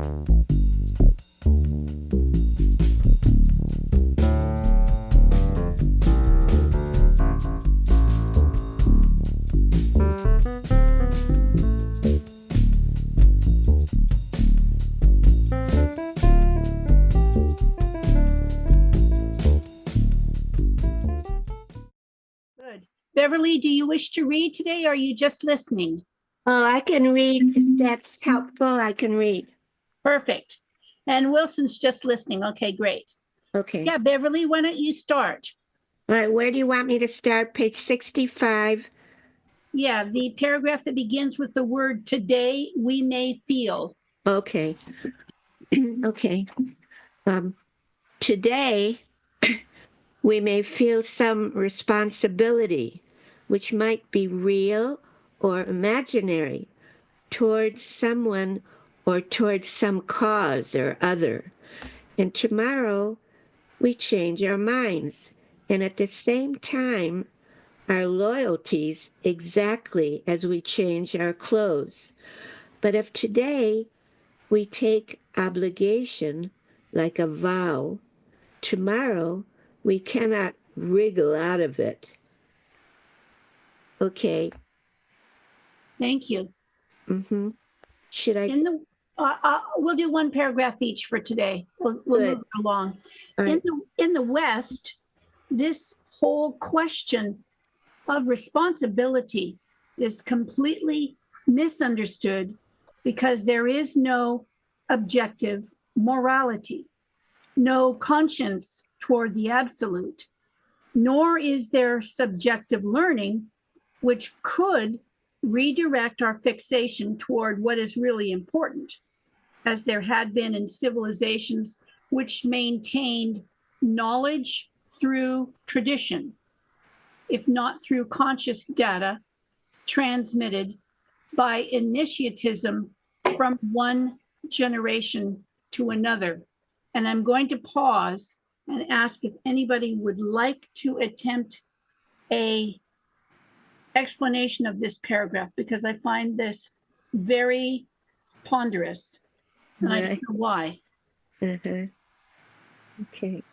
Good. Beverly, do you wish to read today, or are you just listening? Oh, I can read. If that's helpful, I can read. Perfect. And Wilson's just listening. Okay, great. Okay. Yeah, Beverly, why don't you start? All right, where do you want me to start? Page 65. Yeah, the paragraph that begins with the word today we may feel. Okay. Okay. Today, we may feel some responsibility, which might be real or imaginary, towards someone or towards some cause or other. And tomorrow, we change our minds. And at the same time, our loyalties exactly as we change our clothes. But if today we take obligation like a vow, tomorrow we cannot wriggle out of it. Okay. Thank you. Mm-hmm. Should I? In the we'll do one paragraph each for today. We'll move along. Right. In the West, this whole question of responsibility is completely misunderstood because there is no objective morality, no conscience toward the absolute, nor is there subjective learning, which could redirect our fixation toward what is really important, as there had been in civilizations which maintained knowledge through tradition, if not through conscious data transmitted by initiatism from one generation to another. And I'm going to pause and ask if anybody would like to attempt a explanation of this paragraph, because I find this very ponderous, and I don't know why. Uh-huh. Okay.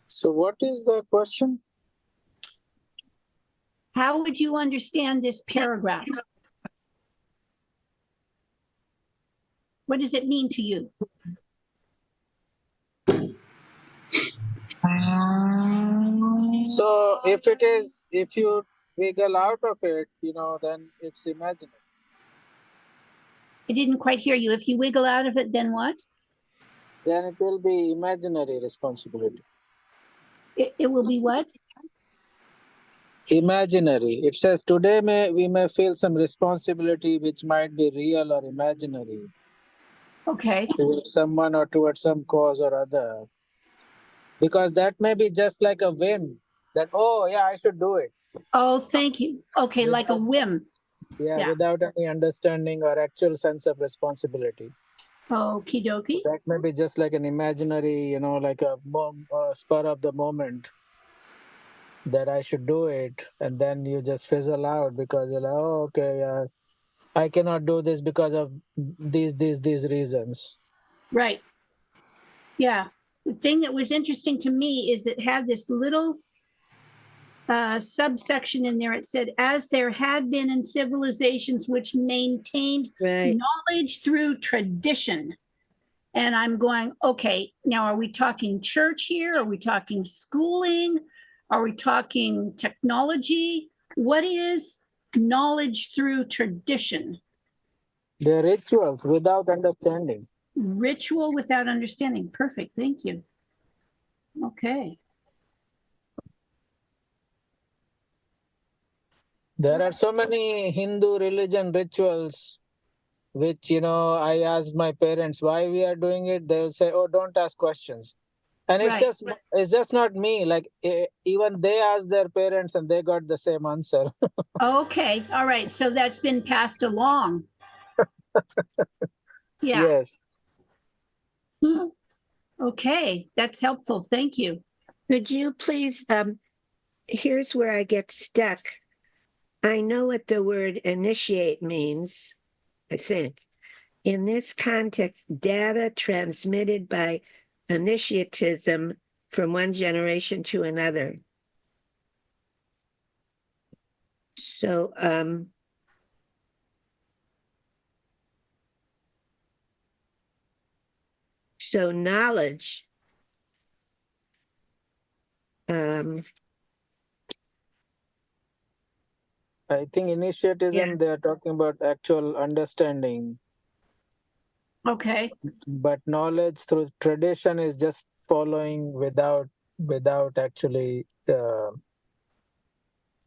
So what is the question? How would you understand this paragraph? What does it mean to you? So if you wiggle out of it, then it's imaginary. I didn't quite hear you. If you wiggle out of it, then what? Then it will be imaginary responsibility. It will be what? Imaginary. It says today we may feel some responsibility which might be real or imaginary. Okay. Towards someone or towards some cause or other. Because that may be just like a whim that, oh yeah, I should do it. Oh, thank you. Okay, like a whim. Yeah, without any understanding or actual sense of responsibility. Okie dokie. That may be just like an imaginary, like a spur of the moment that I should do it. And then you just fizzle out because you're like, oh, okay, yeah, I cannot do this because of these reasons. Right. Yeah. The thing that was interesting to me is it had this little subsection in there. It said, as there had been in civilizations which maintained knowledge through tradition. And I'm going, okay, now are we talking church here? Are we talking schooling? Are we talking technology? What is knowledge through tradition? The rituals without understanding. Ritual without understanding. Perfect. Thank you. Okay. There are so many Hindu religion rituals which, I asked my parents why we are doing it. They will say, oh, don't ask questions. And Right. it's just not me. Like even they asked their parents and they got the same answer. Okay. All right. So that's been passed along. Yeah. Yes. Hmm. Okay. That's helpful. Thank you. Could you please, here's where I get stuck. I know what the word initiate means, I think. In this context, data transmitted by initiatism from one generation to another. So, knowledge, I think initiatism, yeah. they are talking about actual understanding, Okay. but knowledge through tradition is just following without actually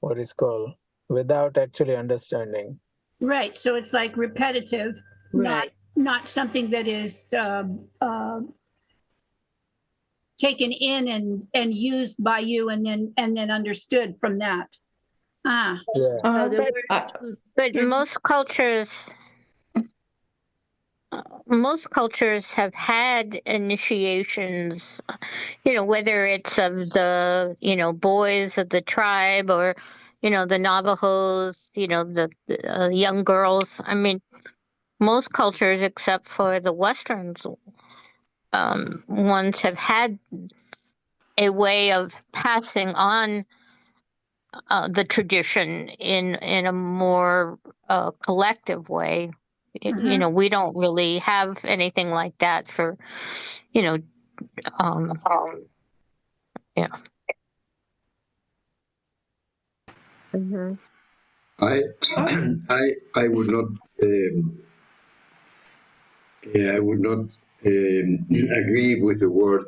what is called without actually understanding. Right. So it's like repetitive, Right. not something that is taken in and used by you and then understood from that. Ah. Yeah. So the But word, most cultures have had initiations, whether it's of the, boys of the tribe or, the Navajos, the young girls. I mean, most cultures, except for the Westerns, ones have had a way of passing on the tradition in a more collective way. We don't really have anything like that for, you know, um, yeah. mhm. I I would not I would not agree with the word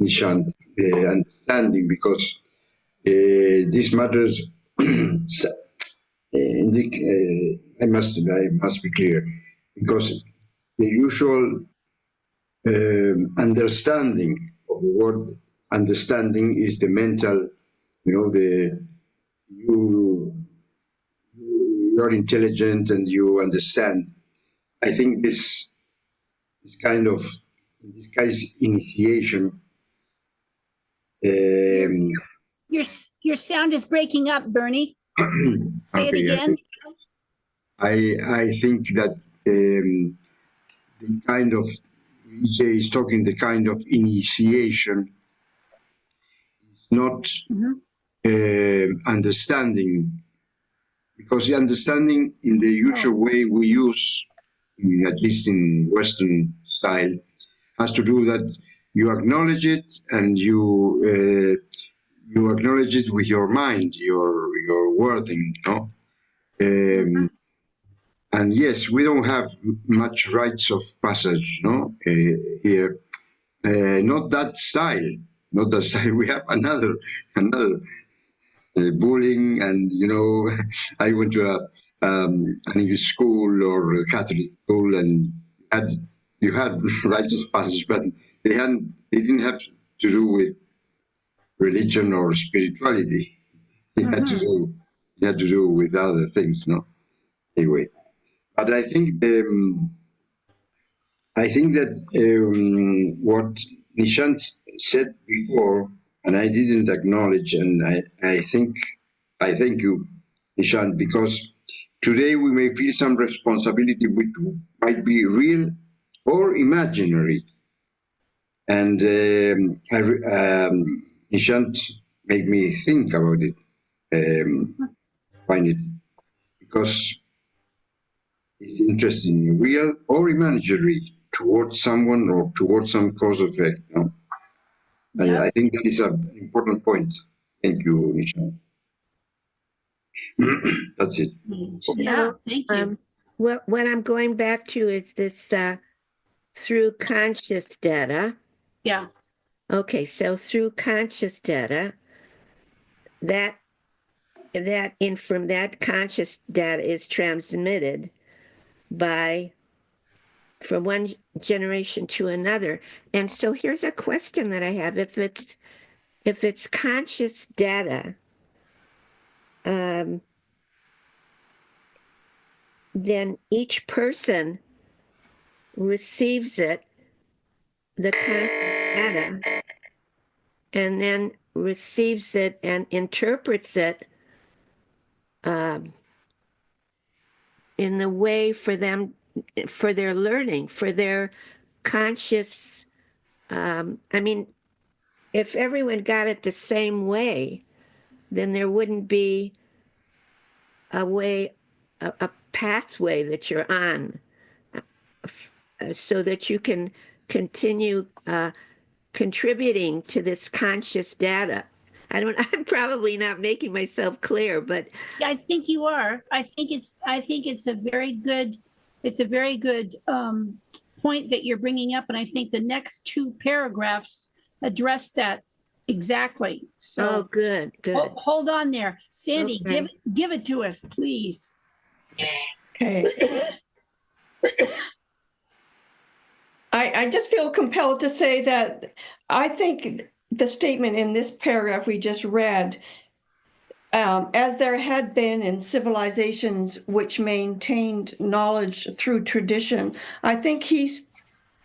nishant understanding because these matters I must be clear because the usual understanding of the word understanding is the mental, the you you're intelligent and you understand. I think this kind of in this case initiation. Your Um, your your sound is breaking up, Bernie. Say it okay, again. I think that the kind of EJ is talking the kind of initiation, not Mhm. understanding, because the understanding in the Oh. usual way we use, at least in Western style, has to do that you acknowledge it and you acknowledge it with your mind, your wording, no? And yes, we don't have much rites of passage, no, here. Not that style, not that style. We have another bullying, and I went to an English school or a Catholic school, and had you had rites of passage, but they didn't have to do with religion or spirituality. It had to do with other things, no. Anyway, but I think that what Nishant said before, and I didn't acknowledge, and I thank you, Nishant, because today we may feel some responsibility which might be real or imaginary. And Nishant made me think about it, find it, because it's interesting, real or imaginary towards someone or towards some cause effect. No? Yeah. I think that is an important point. Thank you, Nishan. That's it. Yeah. Thank you. What I'm going back to is this through conscious data. Yeah. Okay, so through conscious data, that from that conscious data is transmitted by from one generation to another. And so here's a question that I have: if it's conscious data, then each person receives it, the conscious data, and then receives it and interprets it in the way for them, for their learning, for their conscious. I mean, if everyone got it the same way, then there wouldn't be a way, a pathway that you're on, so that you can continue contributing to this conscious data. I'm probably not making myself clear, but I think you are. I think it's a very good point that you're bringing up, and I think the next two paragraphs address that exactly. So, oh, good. hold on there, Sandy. Okay. Give it to us, please. Okay. I just feel compelled to say that I think the statement in this paragraph we just read, as there had been in civilizations which maintained knowledge through tradition, I think he's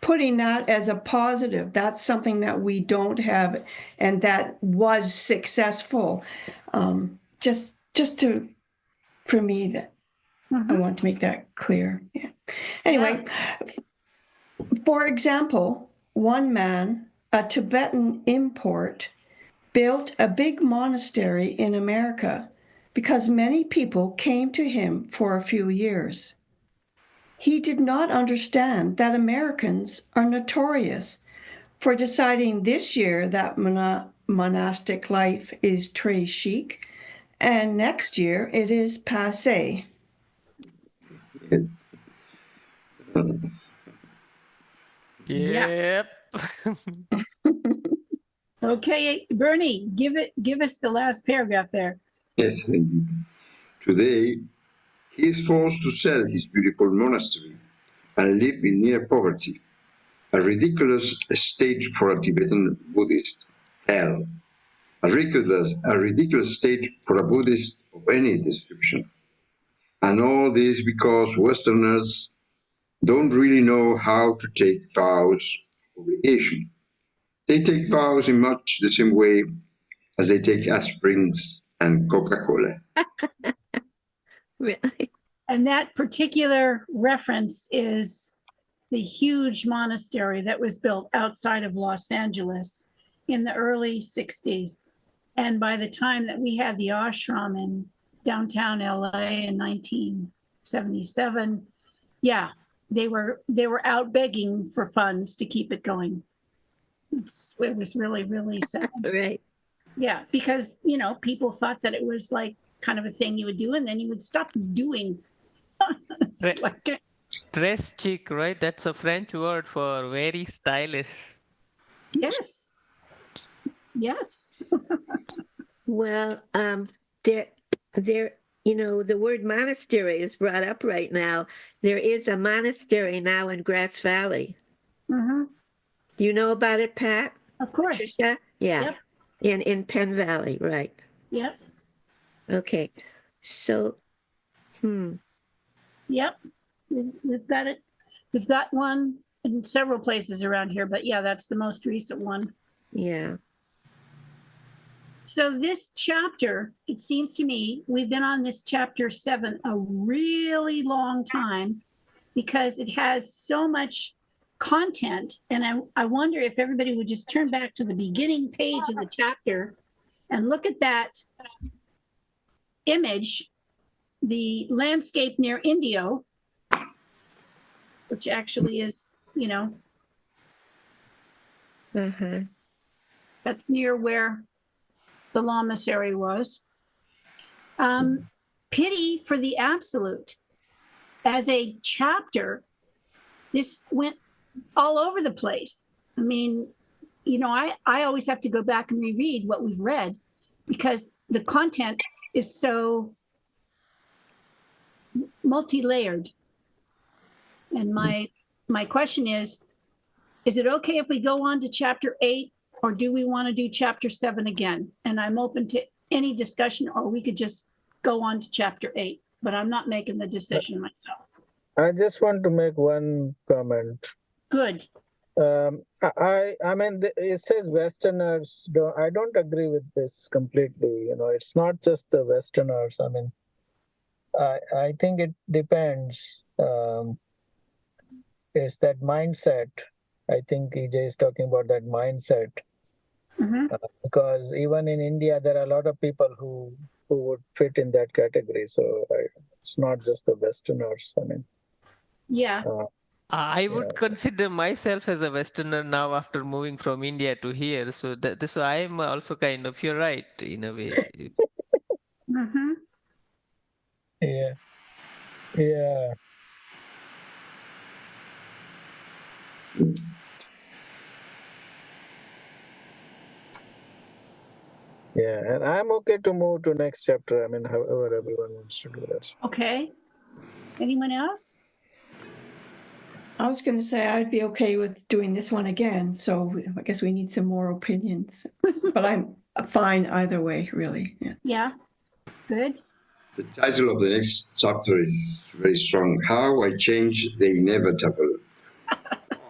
putting that as a positive. That's something that we don't have, and that was successful. For me, that I want to make that clear. Yeah. Anyway. Yeah. For example, one man, a Tibetan import, built a big monastery in America because many people came to him for a few years. He did not understand that Americans are notorious for deciding this year that monastic life is très chic, and next year it is passé. Yes. Yep. Okay, Bernie, give us the last paragraph there. Yes, thank you. Today, he is forced to sell his beautiful monastery and live in near poverty, a ridiculous stage for a Tibetan Buddhist. Hell, a ridiculous stage for a Buddhist of any description. And all this because Westerners don't really know how to take vows of obligation. They take vows in much the same way as they take aspirins and Coca-Cola. Really? And that particular reference is the huge monastery that was built outside of Los Angeles in the early 60s. And by the time that we had the ashram in downtown LA in 1977, yeah, they were out begging for funds to keep it going. It was really, really sad. Right. Yeah, because, people thought that it was like kind of a thing you would do, and then you would stop doing. Right. Like, Dress chic, right? That's a French word for very stylish. yes. Well, there, the word monastery is brought up right now. There is a monastery now in Grass Valley. Mm-hmm. Do you know about it, Pat? Of course. Patricia? Yeah. Yep. In Penn Valley, right? Yep. Okay. So, Yep. We've got it. We've got one in several places around here, but yeah, that's the most recent one. yeah. So this chapter, it seems to me, we've been on this chapter 7 a really long time because it has so much content. And I wonder if everybody would just turn back to the beginning page of the chapter and look at that image, the landscape near Indio, which actually is, that's near where the lamasery was. Pity for the Absolute. As a chapter, this went all over the place. I mean, I always have to go back and reread what we've read because the content is so multi-layered. And my my question is it okay if we go on to chapter 8, or do we want to do chapter 7 again? And I'm open to any discussion, or we could just go on to chapter 8, but I'm not making the decision myself. I just want to make one comment. Good. I mean, it says Westerners. I don't agree with this completely. You know, it's not just the Westerners. I mean, I think it depends. It's that mindset. I think EJ is talking about that mindset. Because even in India, there are a lot of people who would fit in that category. So it's not just the Westerners. I mean, yeah. I would consider myself as a Westerner now after moving from India to here. So this I am also kind of, you're right in a way. Yeah. Yeah. Yeah, and I'm okay to move to next chapter. I mean, however everyone wants to do that. Okay. Anyone else? I was going to say I'd be okay with doing this one again. So I guess we need some more opinions. But I'm fine either way, really. Yeah. Yeah. Good. The title of the next chapter is very strong. How I Changed the Inevitable.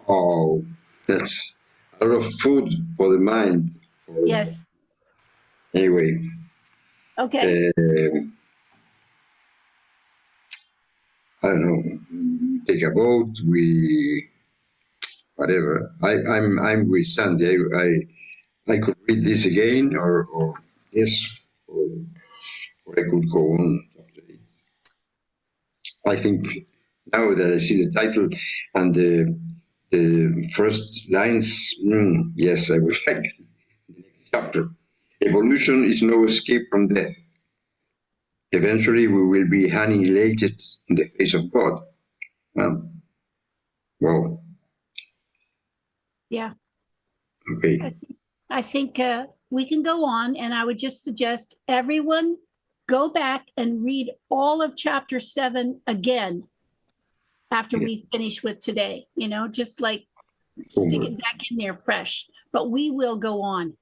Oh, that's a lot of food for the mind. Yes. Anyway. Okay. I don't know. Take a vote. Whatever. I'm with Sandy. I could read this again, or yes, or I could go on. I think now that I see the title and the first lines, yes, I would like the next chapter. Evolution is no escape from death. Eventually, we will be annihilated in the face of God. Wow. Yeah. Okay. I think we can go on, and I would just suggest everyone go back and read all of chapter 7 again after we finish with today. You know, just like stick it back in there fresh. But we will go on.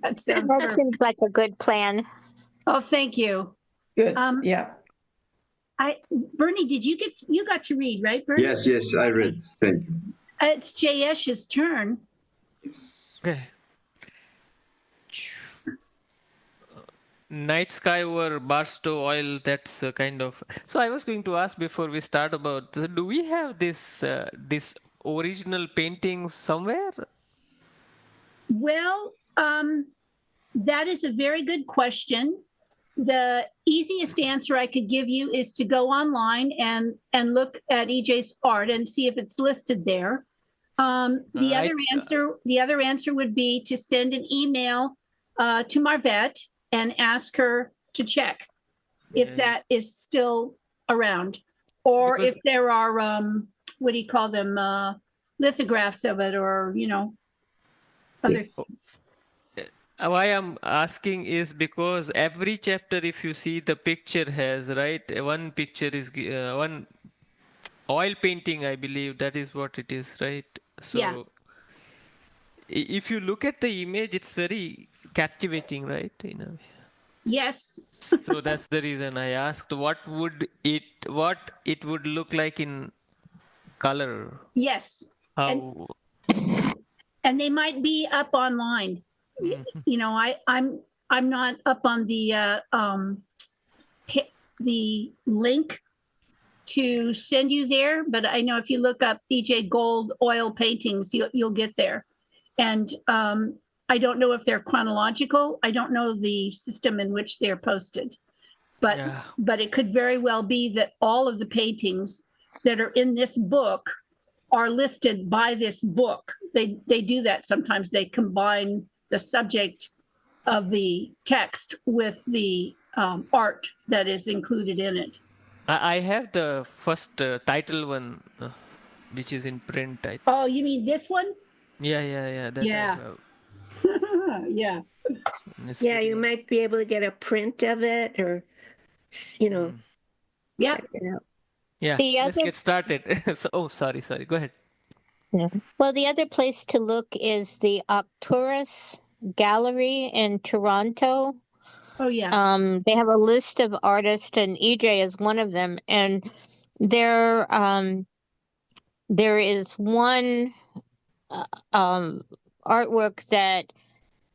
That sounds That seems like a good plan. Oh, thank you. Good. Yeah. Bernie, you got to read, right, Bernie? Yes, I read. Thank you. It's Jayesh's turn. Okay. Night sky over Barstow oil, that's kind of... So I was going to ask before we start about, do we have this original paintings somewhere? Well, that is a very good question. The easiest answer I could give you is to go online and look at EJ's art and see if it's listed there. The other answer would be to send an email to Marvette and ask her to check if that is still around, or if there are what do you call them, lithographs of it, or other things. Why I'm asking is because every chapter, if you see, the picture has, right, one picture is one oil painting, I believe that is what it is, right? So if you look at the image, it's very captivating, right? Yes. So that's the reason I asked what it would look like in color. Yes. How? And they might be up online. I'm not up on the link to send you there, but I know if you look up EJ Gold oil paintings, you'll get there. And I don't know if they're chronological. I don't know the system in which they're posted, but it could very well be that all of the paintings that are in this book are listed by this book. They do that sometimes. They combine the subject of the text with the art that is included in it. I have the first title one, which is in print. Oh, you mean this one? Yeah. That yeah. Yeah. Yeah, you might be able to get a print of it, or Yeah. check it out. Yeah, The let's other, get started. Sorry. Go ahead. well, the other place to look is the Arcturus Gallery in Toronto. Oh, yeah. They have a list of artists, and EJ is one of them. And there, there is one artwork that,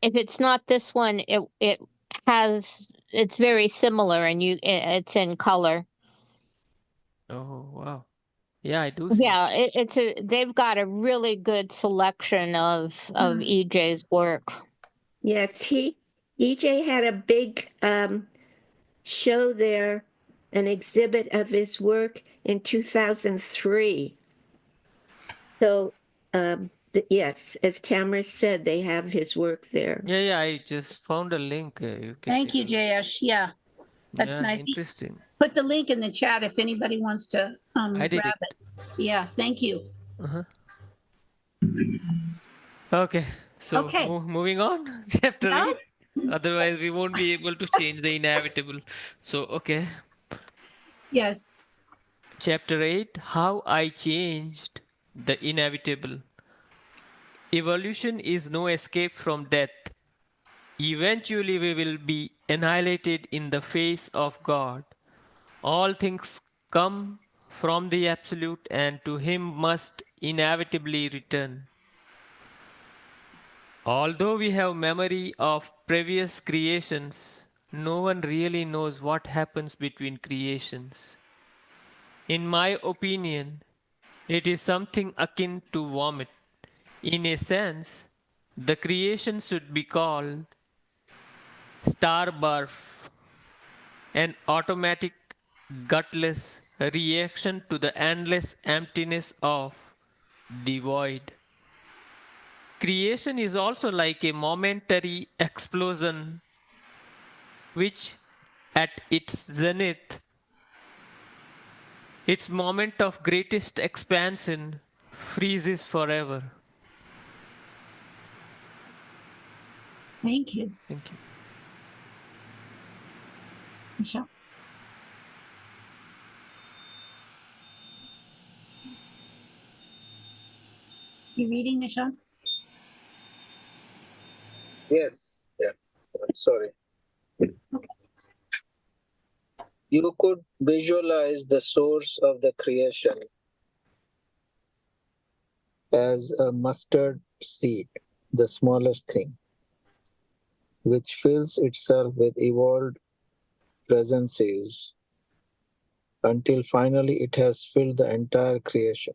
if it's not this one, it's very similar, and it's in color. Oh, wow. Yeah, I do see. Yeah, they've got a really good selection of EJ's work. Yes, EJ had a big show there, an exhibit of his work in 2003. So, yes, as Tamara said, they have his work there. Yeah, I just found a link. You can Thank take you, a look. Jayesh. Yeah, that's Yeah, nice. interesting. Put the link in the chat if anybody wants to I did grab it. it. Yeah, thank you. Okay, so Okay. moving on, chapter Yeah. 8. Otherwise, we won't be able to change the inevitable. So, okay. Yes. Chapter 8, How I Changed the Inevitable. Evolution is no escape from death. Eventually, we will be annihilated in the face of God. All things come from the Absolute, and to Him must inevitably return. Although we have memory of previous creations, no one really knows what happens between creations. In my opinion, it is something akin to vomit. In a sense, the creation should be called star barf, an automatic, gutless reaction to the endless emptiness of the void. Creation is also like a momentary explosion which, at its zenith, its moment of greatest expansion, freezes forever. Thank you. Thank you. Michelle. You reading, Michelle? Yes. Yeah. Sorry. Okay. You could visualize the source of the creation as a mustard seed, the smallest thing, which fills itself with evolved presences until finally it has filled the entire creation.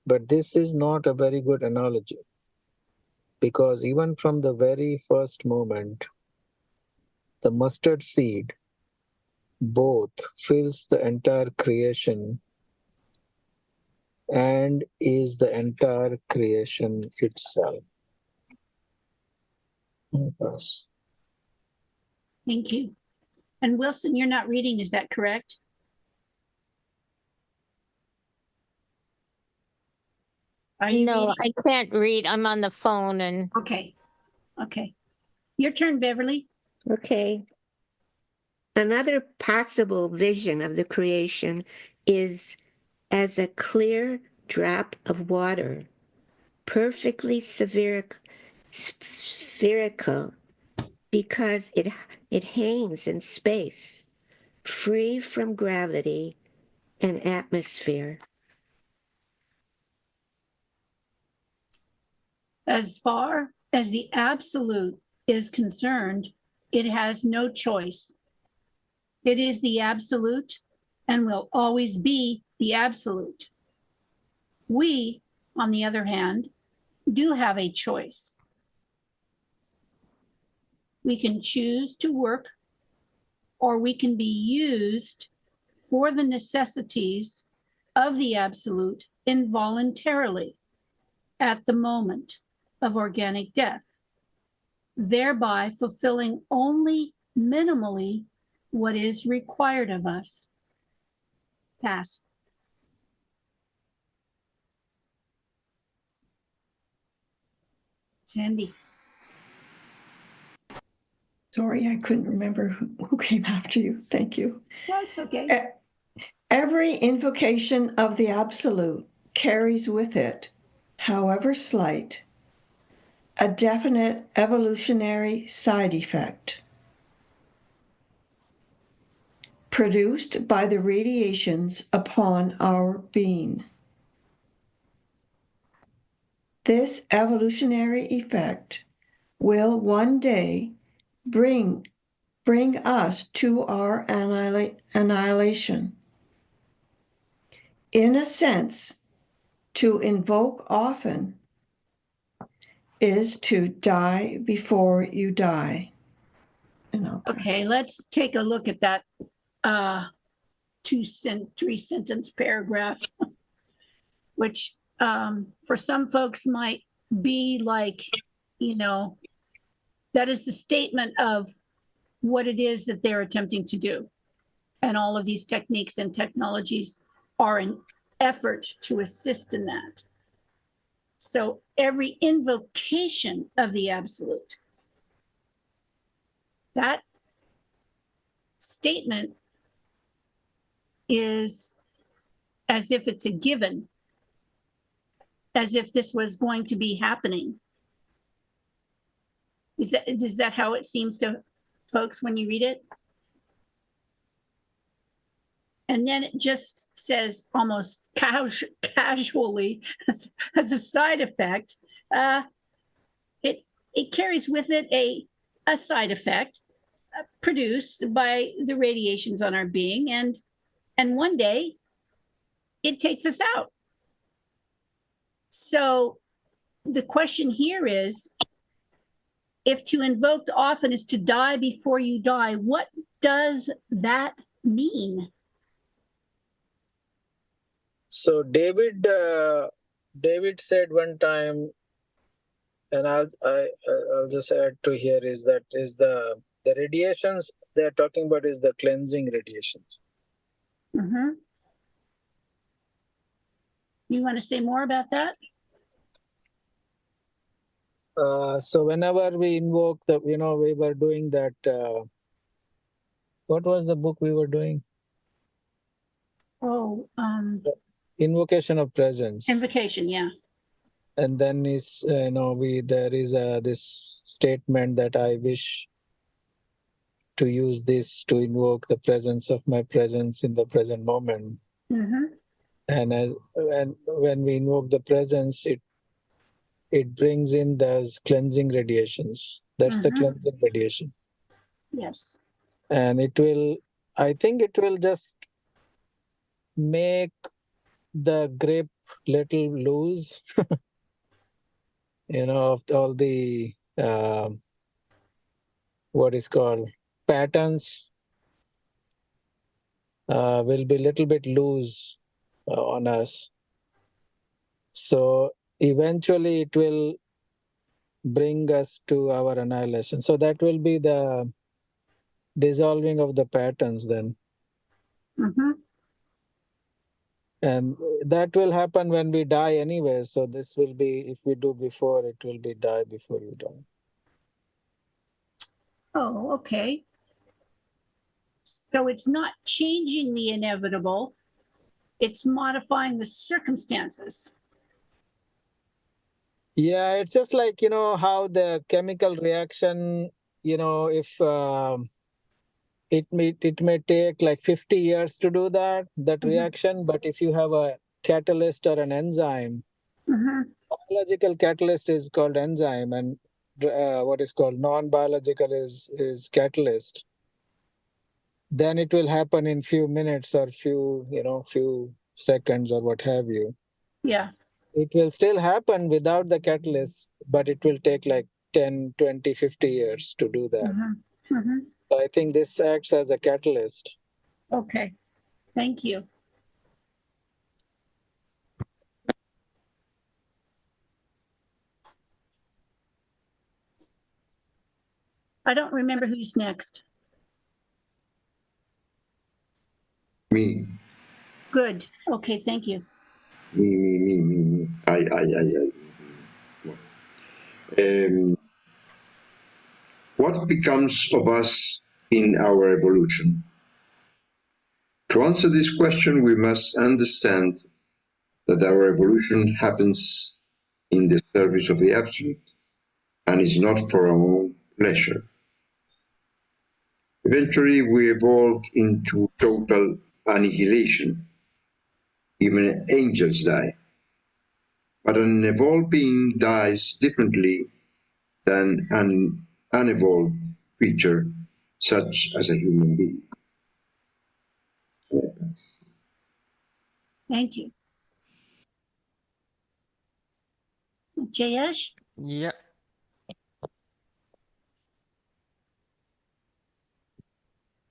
But this is not a very good analogy, because even from the very first moment, the mustard seed both fills the entire creation and is the entire creation itself. Yes. Thank you. And Wilson, you're not reading, is that correct? Are you No, reading? I can't read. I'm on the phone, and Okay. Okay. Your turn, Beverly. Okay. Another possible vision of the creation is as a clear drop of water, perfectly spherical, because it hangs in space, free from gravity and atmosphere. As far as the absolute is concerned, it has no choice. It is the absolute and will always be the absolute. We, on the other hand, do have a choice. We can choose to work, or we can be used for the necessities of the absolute involuntarily at the moment of organic death, thereby fulfilling only minimally what is required of us. Pass. Sandy. Sorry, I couldn't remember who came after you. Thank you. That's okay. Every invocation of the Absolute carries with it, however slight, a definite evolutionary side effect produced by the radiations upon our being. This evolutionary effect will one day bring us to our annihilation. In a sense, to invoke often is to die before you die. Okay, let's take a look at that 3-sentence paragraph, which for some folks might be like, that is the statement of what it is that they're attempting to do. And all of these techniques and technologies are an effort to assist in that. So every invocation of the Absolute, that statement is as if it's a given, as if this was going to be happening. Is that how it seems to folks when you read it? And then it just says almost casually as a side effect, it carries with it a side effect produced by the radiations on our being, and one day it takes us out. So the question here is, if to invoke often is to die before you die, what does that mean? So David said one time, and I'll just add to here, is that is the radiations they're talking about is the cleansing radiations. Mm-hmm. You want to say more about that? So whenever we invoke we were doing that. What was the book we were doing? Oh, Invocation of Presence. invocation, yeah. And then is there is this statement that I wish to use this to invoke the presence of my presence in the present moment. Mm-hmm. And when we invoke the presence, it brings in those cleansing radiations. That's the cleansing radiation. Yes. And I think it will just make the grip little loose, of all the what is called patterns will be a little bit loose on us. So eventually it will bring us to our annihilation. So that will be the dissolving of the patterns then. Mm-hmm. And that will happen when we die anyway. So this will be, if we do before, it will be die before you die. Oh, okay. So it's not changing the inevitable, it's modifying the circumstances. Yeah, it's just like, how the chemical reaction, if it may take like 50 years to do that reaction, but if you have a catalyst or an enzyme, biological catalyst is called enzyme, and what is called non-biological is catalyst. Then it will happen in few minutes or few seconds or what have you. Yeah. It will still happen without the catalyst, but it will take like 10, 20, 50 years to do that. So I think this acts as a catalyst. Okay. Thank you. I don't remember who's next. Me. Good. Okay, thank you. Me. I. What becomes of us in our evolution? To answer this question, we must understand that our evolution happens in the service of the Absolute and is not for our own pleasure. Eventually, we evolve into total annihilation. Even angels die. But an evolved being dies differently than an unevolved creature, such as a human being. Thank you. Jayesh? Yeah.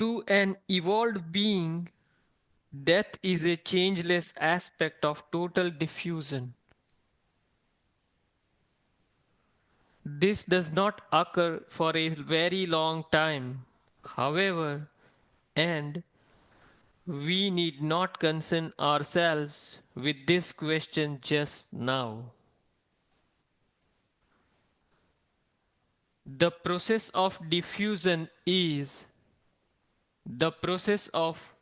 To an evolved being, death is a changeless aspect of total diffusion. This does not occur for a very long time, however, and we need not concern ourselves with this question just now. The process of diffusion is the process of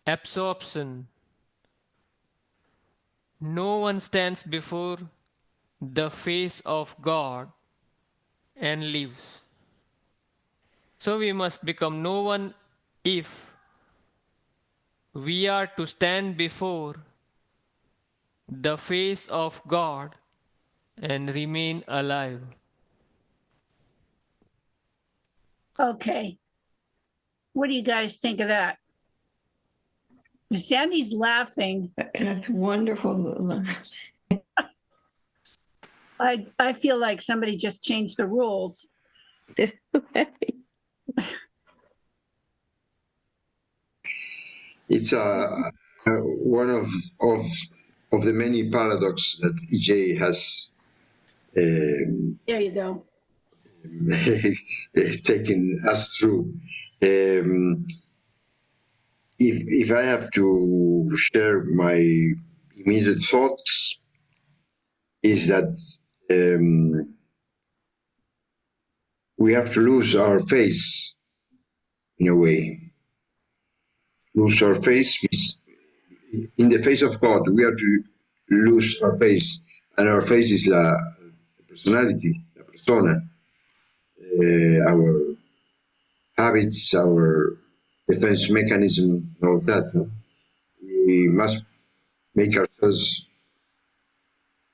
absorption. No one stands before the face of God and lives. So we must become no one if we are to stand before the face of God and remain alive. Okay. What do you guys think of that? Sandy's laughing. That's wonderful. I feel like somebody just changed the rules. It's one of the many paradoxes that EJ has There you go. taken us through. If I have to share my immediate thoughts, is that we have to lose our face in a way. Lose our face in the face of God. We have to lose our face, and our face is la personality, la persona, our habits, our defense mechanism, all of that. No? We must make ourselves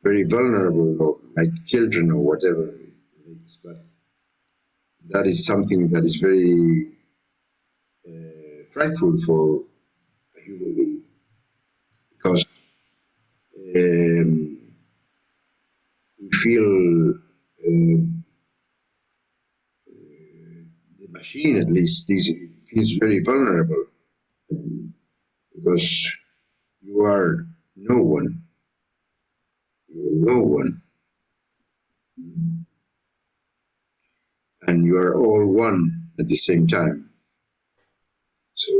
very vulnerable, or like children or whatever it is. But that is something that is very frightful for a human being, because we feel the machine, at least, feels very vulnerable, because you are no one. You're no one. And you are all one at the same time. So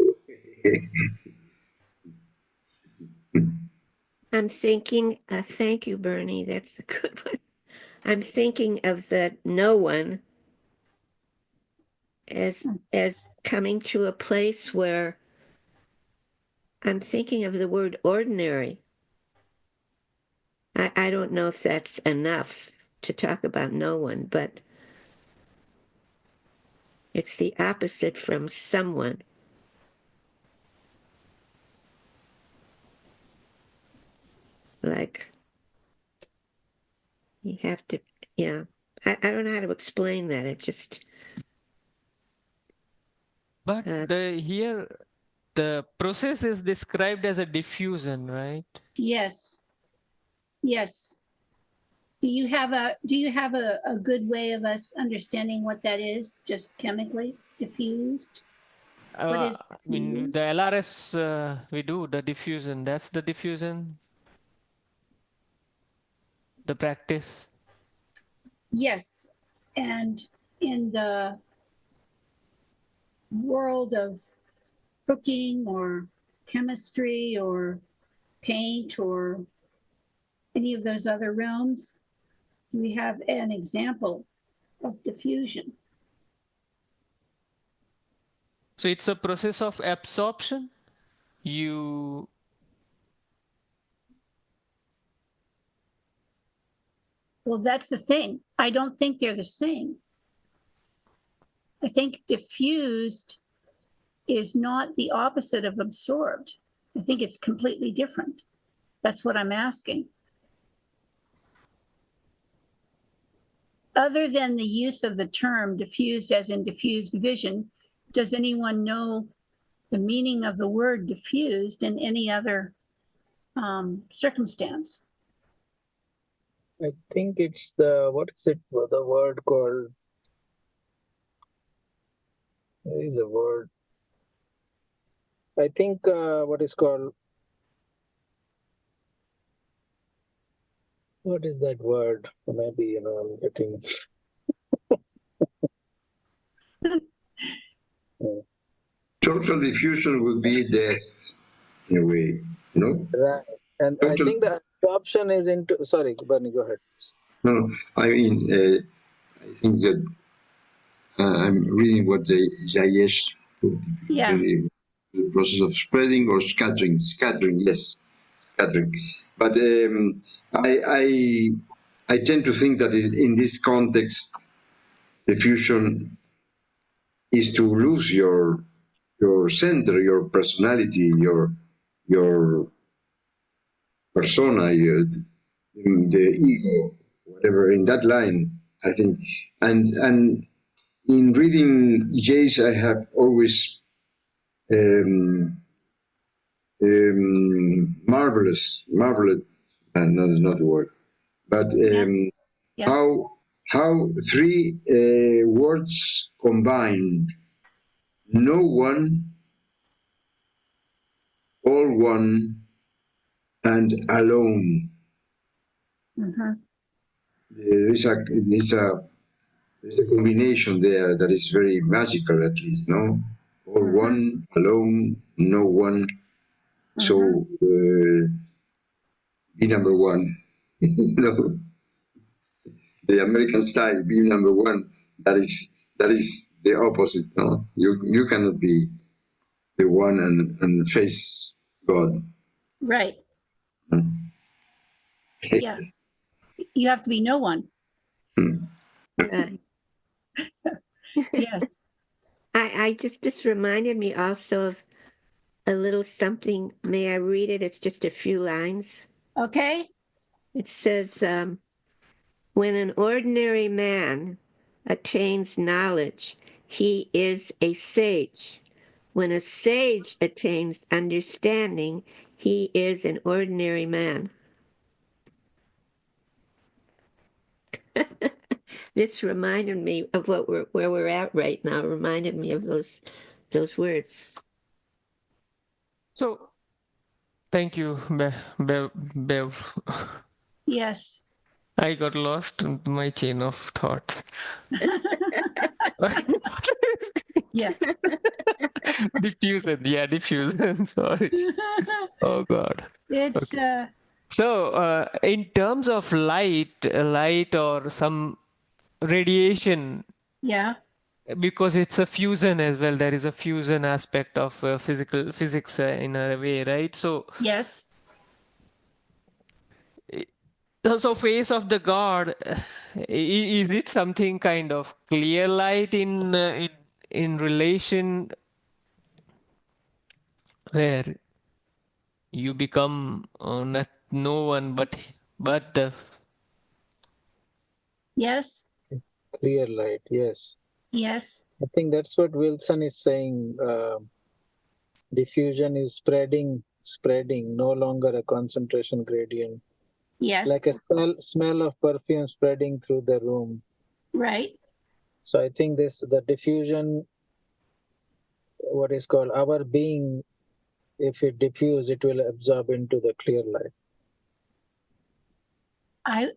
I'm thinking, thank you, Bernie. That's a good one. I'm thinking of the no one as coming to a place where I'm thinking of the word ordinary. I don't know if that's enough to talk about no one, but it's the opposite from someone. Like, you have to, yeah. I don't know how to explain that. It just. But the process is described as a diffusion, right? Yes. Yes. Do you have a good way of us understanding what that is, just chemically diffused? What is I mean, diffused? the LRS, we do the diffusion. That's the diffusion, the practice. Yes. And in the world of cooking or chemistry or paint or any of those other realms, do we have an example of diffusion? So it's a process of absorption? you Well, that's the thing. I don't think they're the same. I think diffused is not the opposite of absorbed. I think it's completely different. That's what I'm asking. Other than the use of the term diffused as in diffused vision, does anyone know the meaning of the word diffused in any other circumstance? I think it's the, what is it, the word called? There is a word. I think what is called, what is that word? Maybe, I'm getting. Total diffusion would be death in a way, you know. Right. And I Total. think the absorption is into. Sorry, Bernie, go ahead. No, I mean, I think that I'm reading what the Jayesh put. Yeah. The process of spreading or scattering. Scattering, yes, scattering. But I tend to think that in this context, diffusion is to lose your center, your personality, your persona, the ego, whatever, in that line, I think. And in reading Jays, I have always marveled, and not the word, but Yeah. how three words combined: no one, all one, and alone. Mm-hmm. There's a combination there that is very magical, at least, no? All one, alone, no one. So be number one. No, the American style, be number one. That is the opposite. No, you cannot be the one and face God. Right. Yeah. You have to be no one. Right. Yes. This reminded me also of a little something. May I read it? It's just a few lines. Okay. It says, when an ordinary man attains knowledge, he is a sage. When a sage attains understanding, he is an ordinary man. This reminded me of where we're at right now. It reminded me of those words. So, thank you, Bev. Yes. I got lost in my chain of thoughts. Yeah. Diffusion, yeah, diffusion. Sorry. Oh God. It's Okay. So, in terms of light or some radiation, yeah. because it's a fusion as well. There is a fusion aspect of physics in a way, right? So, Yes. so face of the god, is it something kind of clear light in relation where you become not no one but the Yes. Clear light, yes. Yes. I think that's what Wilson is saying. Diffusion is spreading, no longer a concentration gradient. Yes. Like a smell of perfume spreading through the room. Right. So I think the diffusion, what is called our being, if it diffuse, it will absorb into the clear light.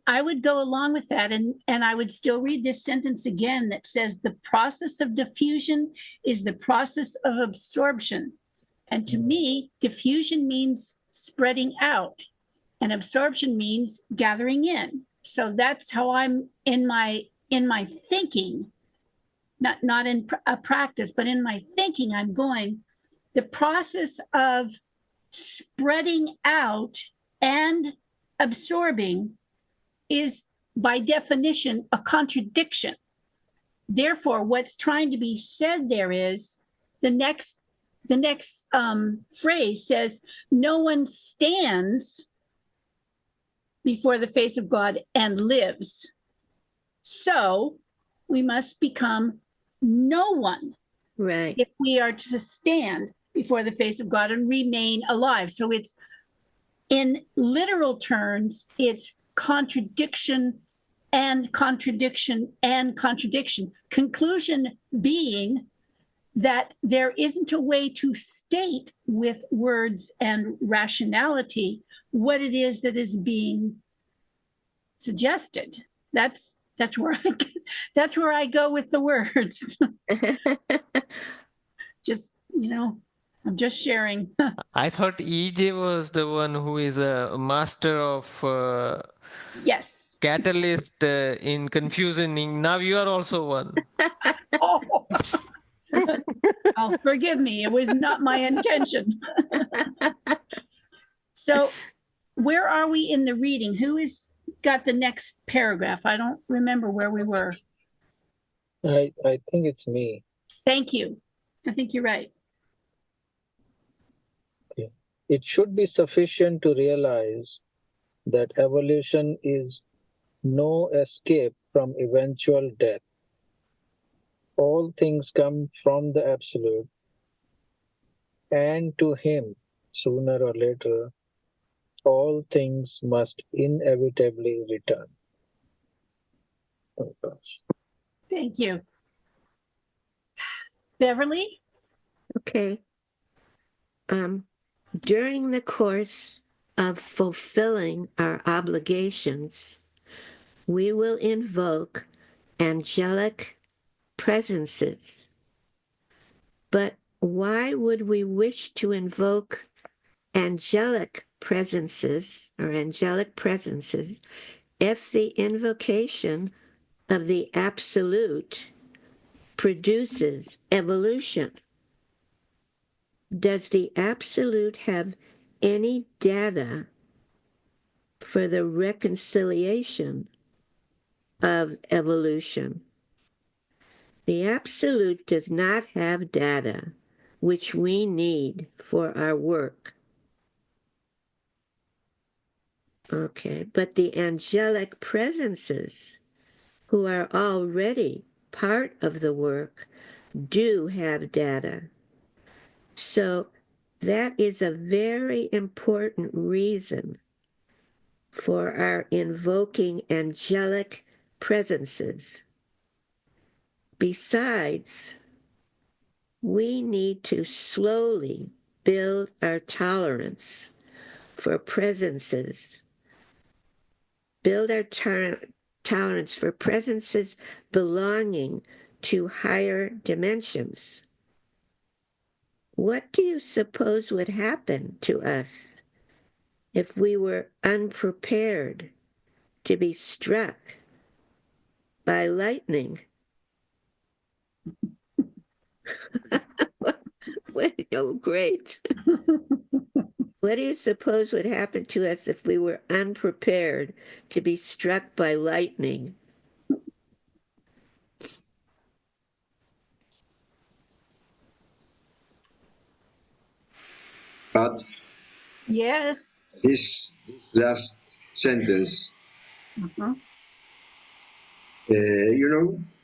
I would go along with that, and I would still read this sentence again that says the process of diffusion is the process of absorption. And to me, diffusion means spreading out, and absorption means gathering in. So that's how I'm in my thinking, not in a practice, but in my thinking, I'm going, the process of spreading out and absorbing is by definition a contradiction. Therefore, what's trying to be said there is the next phrase says, no one stands before the face of God and lives. So we must become no one, Right. if we are to stand before the face of God and remain alive. So it's, in literal terms, it's contradiction and contradiction and contradiction. Conclusion being that there isn't a way to state with words and rationality what it is that is being suggested. That's where I go with the words. Just, I'm just sharing. I thought EJ was the one who is a master of Yes. catalyst in confusing. Now you are also one. Oh. Oh, forgive me. It was not my intention. So where are we in the reading? Who has got the next paragraph? I don't remember where we were. I think it's me. Thank you. I think you're right. Okay. It should be sufficient to realize that evolution is no escape from eventual death. All things come from the Absolute, and to Him, sooner or later, all things must inevitably return. Oh, gosh. Thank you. Beverly? Okay. During the course of fulfilling our obligations, we will invoke angelic presences. But why would we wish to invoke angelic presences if the invocation of the Absolute produces evolution? Does the Absolute have any data for the reconciliation of evolution? The Absolute does not have data which we need for our work. Okay, but the angelic presences, who are already part of the work, do have data. So that is a very important reason for our invoking angelic presences. Besides, we need to slowly build our tolerance for presences, build our tolerance for presences belonging to higher dimensions. What do you suppose would happen to us if we were unprepared to be struck by lightning? Oh, great. What do you suppose would happen to us if we were unprepared to be struck by lightning? But Yes. this last sentence,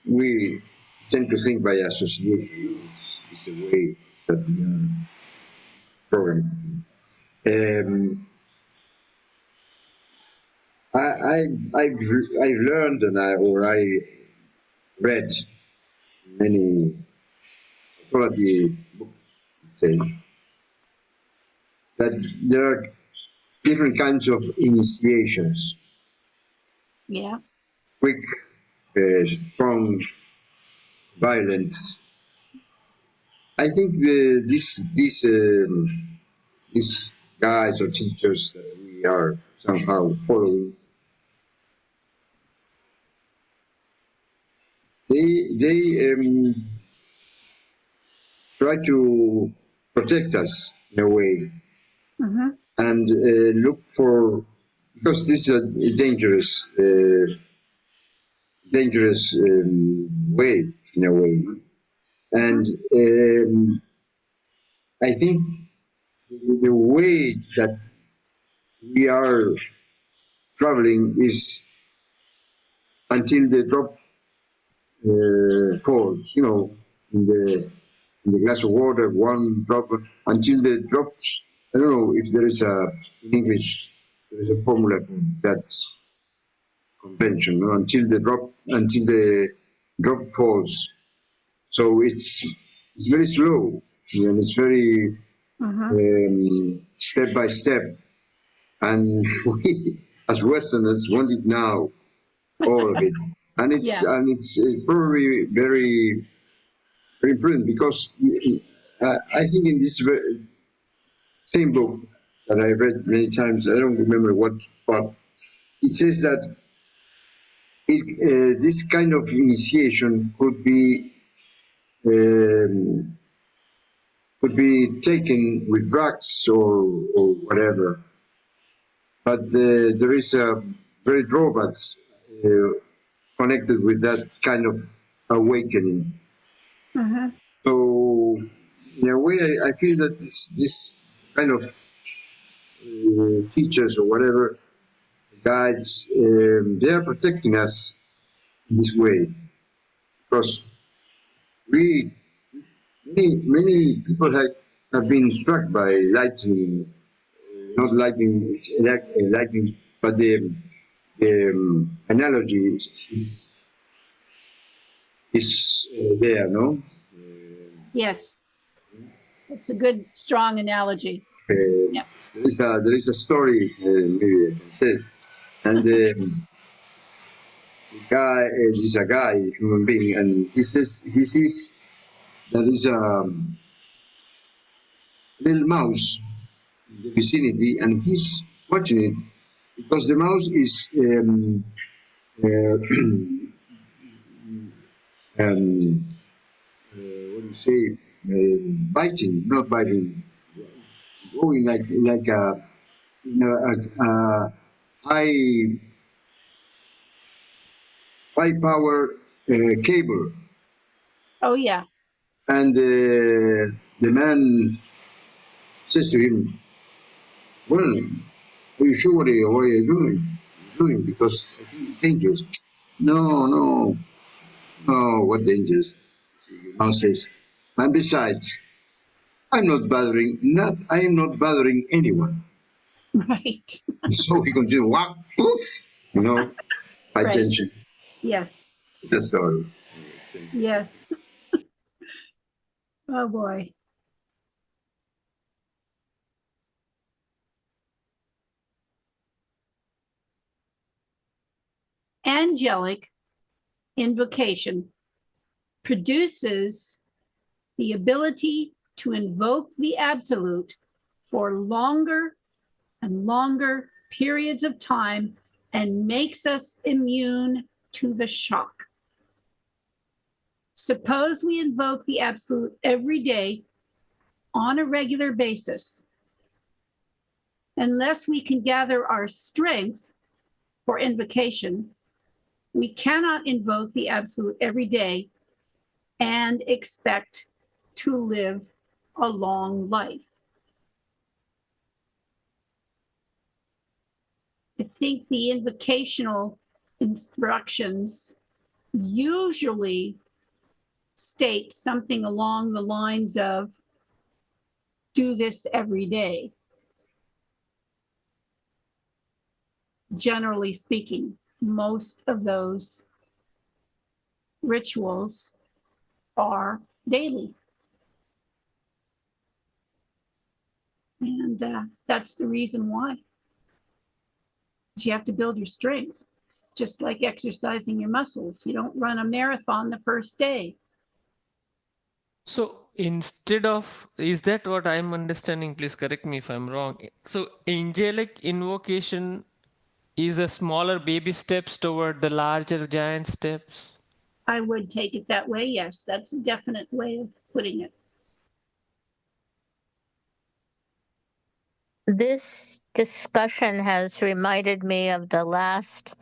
we tend to think by association. It's a way that we are programmed. I've learned and I read many authority books say that there are different kinds of initiations. Yeah. Quick, strong, violent. I think these guides or teachers that we are somehow following, they try to protect us in a way and look for, because this is a dangerous, way, in a way. And I think the way that we are traveling is until the drop falls, in the glass of water, one drop, until the drops. I don't know if there is in English, there is a formula for that convention, until the drop falls. So it's very slow, and it's very step by step. And we, as Westerners, want it now, all of it. And it's probably very, very important, because I think in this same book that I read many times, I don't remember what part, it says that this kind of initiation could be taken with drugs or whatever, but there is very drawbacks connected with that kind of awakening. So in a way, I feel that this kind of teachers or whatever, guides, they are protecting us in this way, because many people have been struck by lightning, not lightning, lightning, but the analogy is there, no? Yes. It's a good, strong analogy. There is a story, maybe I can say, and the guy is a guy, human being, and he sees that is a little mouse in the vicinity, and he's watching it because the mouse is what do you say, biting, not biting, going like a high power cable. Oh, yeah. And the man says to him, "Well, are you sure what are you doing? Because I think it's dangerous." No, what dangerous? The mouse says, "And besides, I am not bothering anyone." Right. So he continued, "What? Poof!" High Right. tension. Yes. That's all. Yes. Oh, boy. Angelic invocation produces the ability to invoke the absolute for longer and longer periods of time and makes us immune to the shock. Suppose we invoke the absolute every day on a regular basis. Unless we can gather our strength for invocation, we cannot invoke the absolute every day and expect to live a long life. I think the invocational instructions usually state something along the lines of, do this every day. Generally speaking, most of those rituals are daily. And that's the reason why. You have to build your strength. It's just like exercising your muscles. You don't run a marathon the first day. So instead of, is that what I'm understanding? Please correct me if I'm wrong. So angelic invocation is a smaller baby steps toward the larger giant steps? I would take it that way. Yes, that's a definite way of putting it. This discussion has reminded me of the last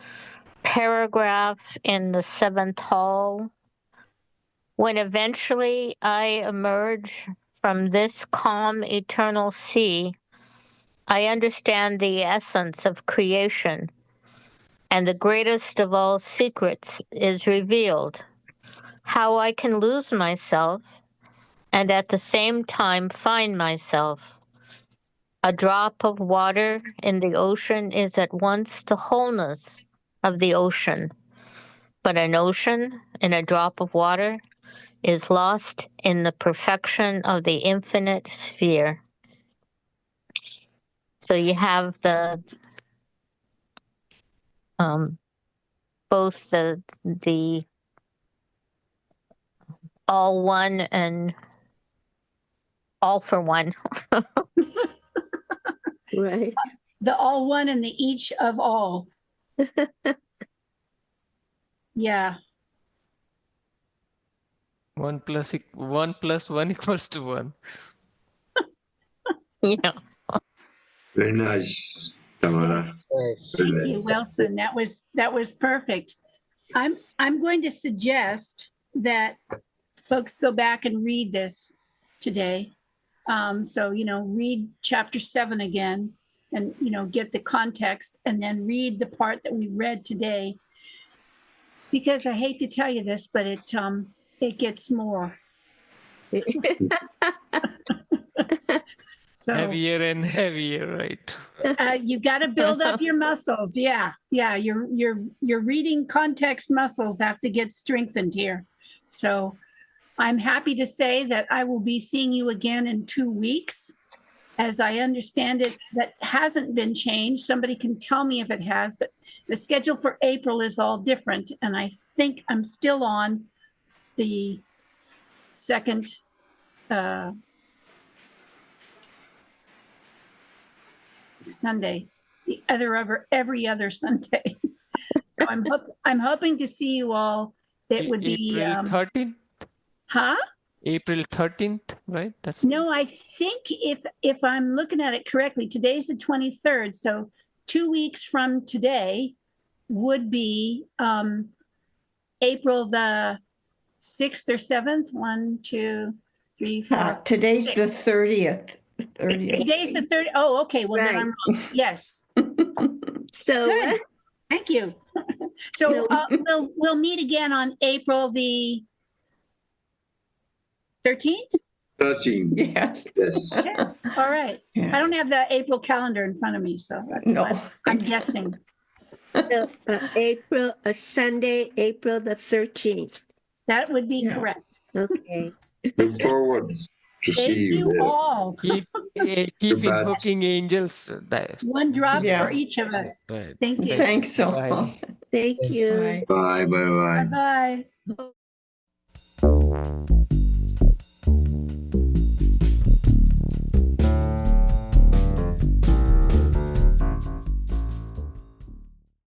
paragraph in the seventh hall. When eventually I emerge from this calm eternal sea, I understand the essence of creation, and the greatest of all secrets is revealed. How I can lose myself and at the same time find myself. A drop of water in the ocean is at once the wholeness of the ocean, but an ocean in a drop of water is lost in the perfection of the infinite sphere. So you have the both the all one and all for one. Right. The all one and the each of all. Yeah. 1 plus 1 equals to 1. Yeah. Very nice, Tamara. Yes. Yes. Very Thank you, nice. Wilson. That was perfect. I'm going to suggest that folks go back and read this today. So, read chapter 7 again and, get the context, and then read the part that we read today. Because I hate to tell you this, but it gets more. So Heavier and heavier, right? you got to build up your muscles. Yeah. Your reading context muscles have to get strengthened here. So I'm happy to say that I will be seeing you again in 2 weeks. As I understand it, that hasn't been changed. Somebody can tell me if it has, but the schedule for April is all different. And I think I'm still on the second Sunday, every other Sunday. So I'm hoping to see you all. It would be April 13th? huh? April 13th, right? That's No, I think if I'm looking at it correctly, today's the 23rd. So 2 weeks from today would be April the 6th or 7th. 1, 2, 3, 4. Today's 6. the 30th. 30th. Today's the 30th. Oh, okay. Well, then Right. I'm wrong. Yes. So Good. Thank you. So we'll meet again on April the 13th. 13. Yes. Yes. Yeah. All right. Yeah. I don't have the April calendar in front of me, so that's No. why I'm guessing. Sunday, April the 13th. That would be Yeah. correct. Okay. Look forward to Thank see you you there. all. keep Goodbye. invoking angels. One drop Yeah. for each of us. Right. Thank you. Thanks so Bye. much. Thank you. Bye. Bye, bye, bye. Bye-bye.